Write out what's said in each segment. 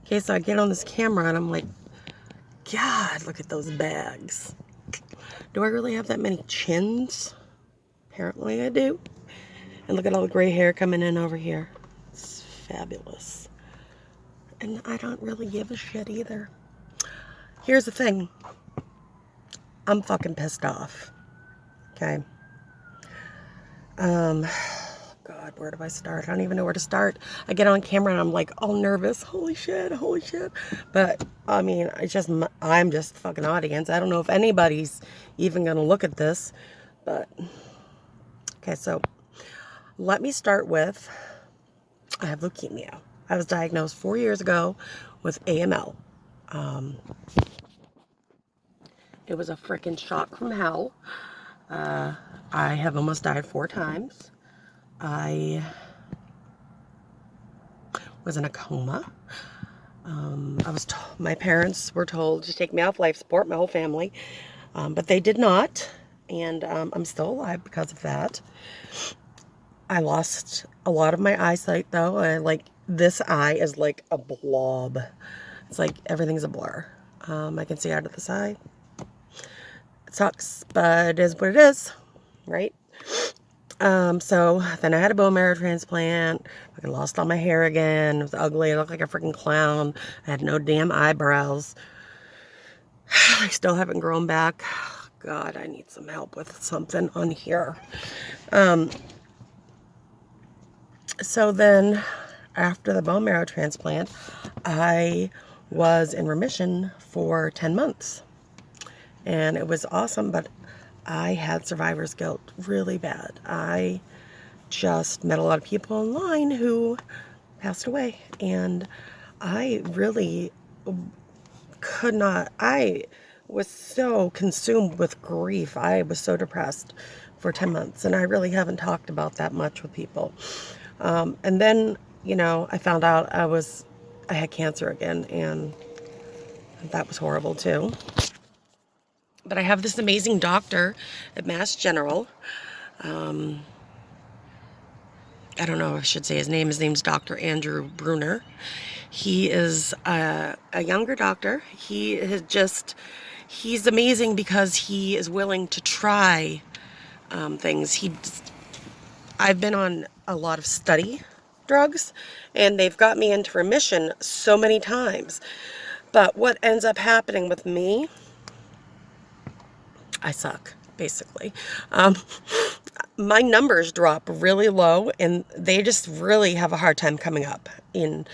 Okay, so I get on this camera and I'm like, God, look at those bags. Do I really have that many chins? Apparently I do. And look at all the gray hair coming in over here. It's fabulous. And I don't really give a shit either. Here's the thing. I'm fucking pissed off. Okay. God, where do I start? I don't even know where to start. I get on camera and I'm like all nervous. Holy shit, holy shit. But, I mean, I'm just the fucking audience. I don't know if anybody's even going to look at this. But, okay, so let me start with, I have leukemia. I was diagnosed 4 years ago with AML. It was a freaking shock from hell. I have almost died 4 times. I was in a coma. My parents were told to take me off life support, my whole family, but they did not, and I'm still alive because of that. I lost a lot of my eyesight, though. This eye is like a blob. It's like everything's a blur. I can see out of the side. It sucks, but it is what it is, right? So then I had a bone marrow transplant. I lost all my hair again. It was ugly. I looked like a freaking clown. I had no damn eyebrows. I still haven't grown back. God, I need some help with something on here. So then after the bone marrow transplant, I was in remission for 10 months. And it was awesome, but I had survivor's guilt really bad. I just met a lot of people online who passed away, and I really could not. I was so consumed with grief. I was so depressed for 10 months, and I really haven't talked about that much with people. And then, I found out I had cancer again, and that was horrible too. But I have this amazing doctor at Mass General. I don't know if I should say his name. His name's Dr. Andrew Bruner. He is a younger doctor. He's amazing because he is willing to try things. I've been on a lot of study drugs, and they've got me into remission so many times. But what ends up happening with me, I suck, basically. My numbers drop really low, and they just really have a hard time coming up. And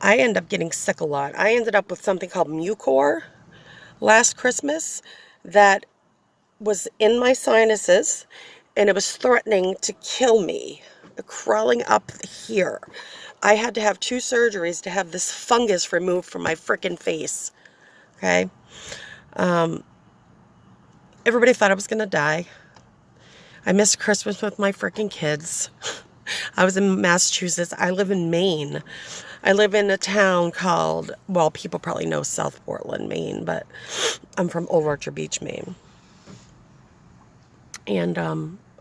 I end up getting sick a lot. I ended up with something called Mucor last Christmas that was in my sinuses, and it was threatening to kill me, crawling up here. I had to have 2 surgeries to have this fungus removed from my frickin' face. Okay? Everybody thought I was going to die. I missed Christmas with my freaking kids. I was in Massachusetts. I live in Maine. I live in a town called, well, people probably know South Portland, Maine, but I'm from Old Orchard Beach, Maine. And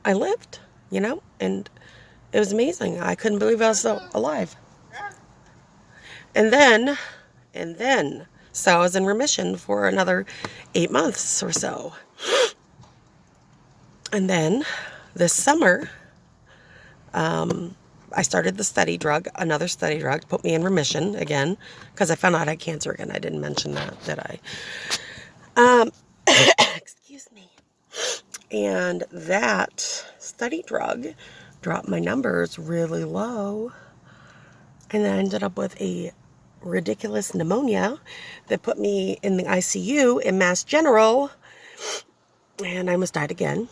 I lived, and it was amazing. I couldn't believe I was so alive. And then, so I was in remission for another 8 months or so. And then this summer, I started the another study drug, to put me in remission again, because I found out I had cancer again. I didn't mention that, did I? Excuse me. And that study drug dropped my numbers really low. And then I ended up with a ridiculous pneumonia that put me in the ICU in Mass General. And I almost died again.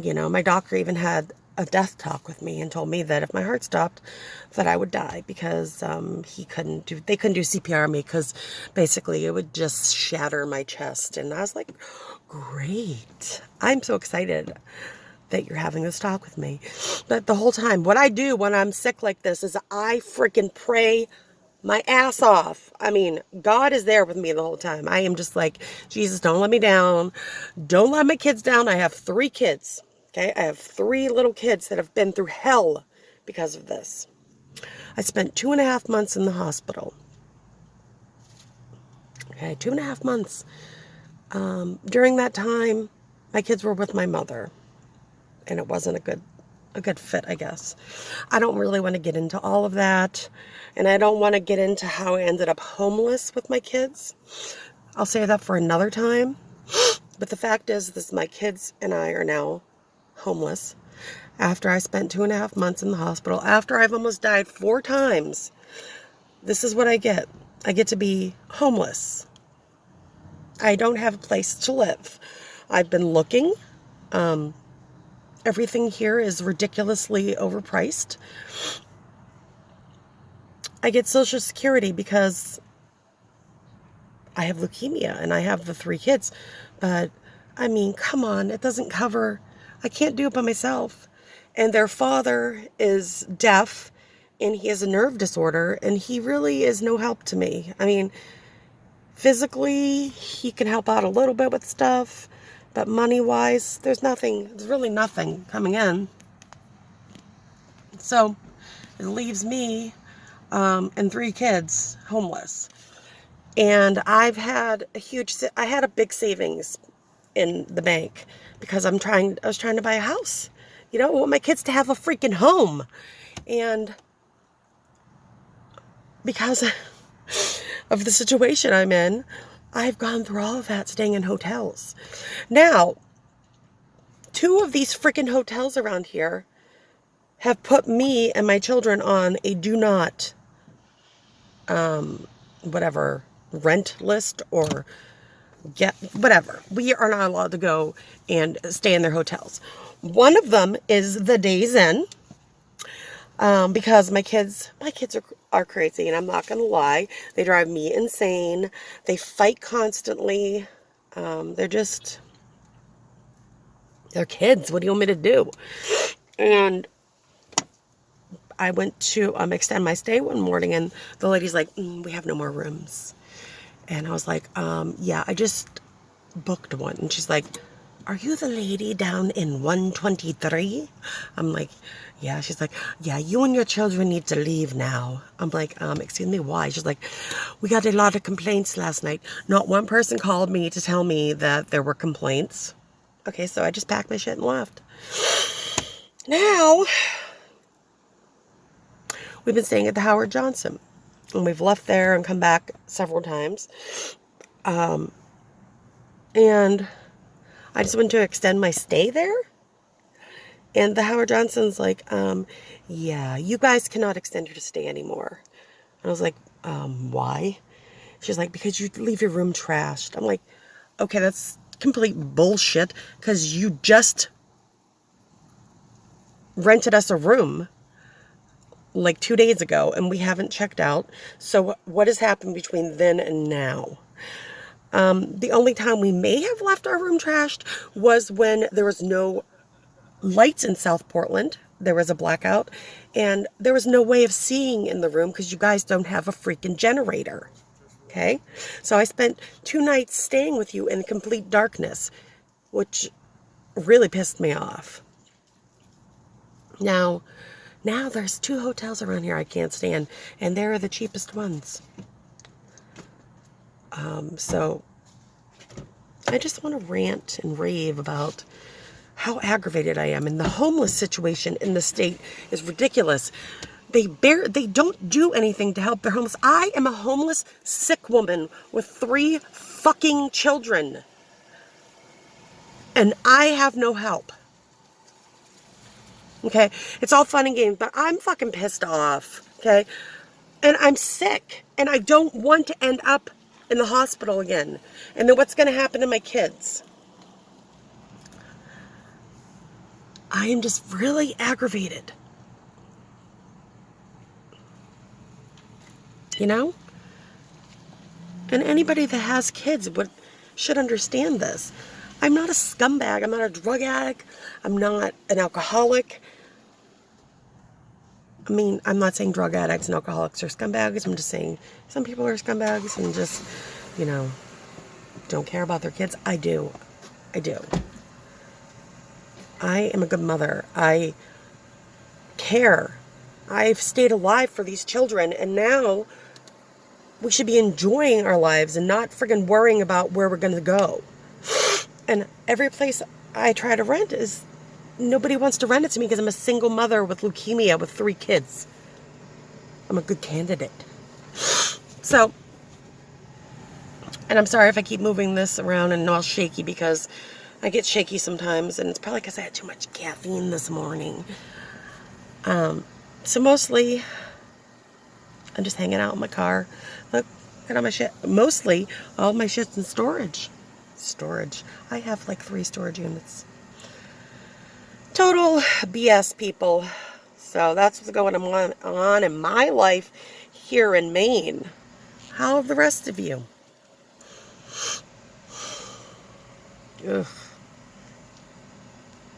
My doctor even had a death talk with me and told me that if my heart stopped, that I would die because they couldn't do CPR on me because basically it would just shatter my chest. And I was like, great. I'm so excited that you're having this talk with me. But the whole time, what I do when I'm sick like this is I freaking pray my ass off. I mean, God is there with me the whole time. I am just like, Jesus, don't let me down. Don't let my kids down. I have 3 kids. Okay, I have 3 little kids that have been through hell because of this. I spent 2.5 months in the hospital. Okay, 2.5 months. During that time, my kids were with my mother, and it wasn't a good fit, I guess. I don't really want to get into all of that, and I don't want to get into how I ended up homeless with my kids. I'll say that for another time. But the fact is, this my kids and I are now homeless after I spent 2.5 months in the hospital, after I've almost died 4 times. This is what I get. I get to be homeless. I don't have a place to live. I've been looking. Everything here is ridiculously overpriced. I get Social Security because I have leukemia and I have the 3 kids. But, I mean, come on. It doesn't cover. I can't do it by myself. And their father is deaf and he has a nerve disorder and he really is no help to me. I mean, physically, he can help out a little bit with stuff, but money-wise, there's really nothing coming in. So, it leaves me and 3 kids homeless. And I had a big savings in the bank because I was trying to buy a house. You know, I want my kids to have a freaking home. And because of the situation I'm in, I've gone through all of that staying in hotels. Now, 2 of these freaking hotels around here have put me and my children on a do not, rent list or whatever. We are not allowed to go and stay in their hotels. One of them is the Days Inn, because my kids are crazy, and I'm not going to lie. They drive me insane. They fight constantly. They're kids. What do you want me to do? And I went to extend my stay one morning, and the lady's like, we have no more rooms. And I was like, yeah, I just booked one. And she's like, are you the lady down in 123? I'm like, yeah. She's like, yeah, you and your children need to leave now. I'm like, excuse me, why? She's like, we got a lot of complaints last night. Not one person called me to tell me that there were complaints. Okay, so I just packed my shit and left. Now, we've been staying at the Howard Johnson. And we've left there and come back several times. And I just went to extend my stay there. And the Howard Johnson's like, yeah, you guys cannot extend your stay anymore. And I was like, why? She's like, because you leave your room trashed. I'm like, okay, that's complete bullshit, because you just rented us a room like 2 days ago and we haven't checked out. So what has happened between then and now? The only time we may have left our room trashed was when there was no lights in South Portland. There was a blackout and there was no way of seeing in the room because you guys don't have a freaking generator. Okay? So I spent 2 nights staying with you in complete darkness, which really pissed me off. Now there's 2 hotels around here I can't stand, and they're the cheapest ones. So I just want to rant and rave about how aggravated I am. And the homeless situation in the state is ridiculous. They don't do anything to help their homeless. I am a homeless, sick woman with 3 fucking children. And I have no help. Okay? It's all fun and games, but I'm fucking pissed off. Okay? And I'm sick. And I don't want to end up in the hospital again. And then what's going to happen to my kids? I am just really aggravated. You know? And anybody that has kids should understand this. I'm not a scumbag. I'm not a drug addict. I'm not an alcoholic. I mean, I'm not saying drug addicts and alcoholics are scumbags. I'm just saying some people are scumbags and just, don't care about their kids. I do. I am a good mother. I care. I've stayed alive for these children, and now we should be enjoying our lives and not friggin' worrying about where we're going to go. And every place I try to rent is, nobody wants to rent it to me because I'm a single mother with leukemia with 3 kids. I'm a good candidate. So, and I'm sorry if I keep moving this around and all shaky, because I get shaky sometimes, and it's probably because I had too much caffeine this morning. So mostly, I'm just hanging out in my car. Look at all my shit. Mostly, all my shit's in storage. I have like 3 storage units. Total BS, people. So that's what's going on in my life here in Maine. How are the rest of you? Ugh.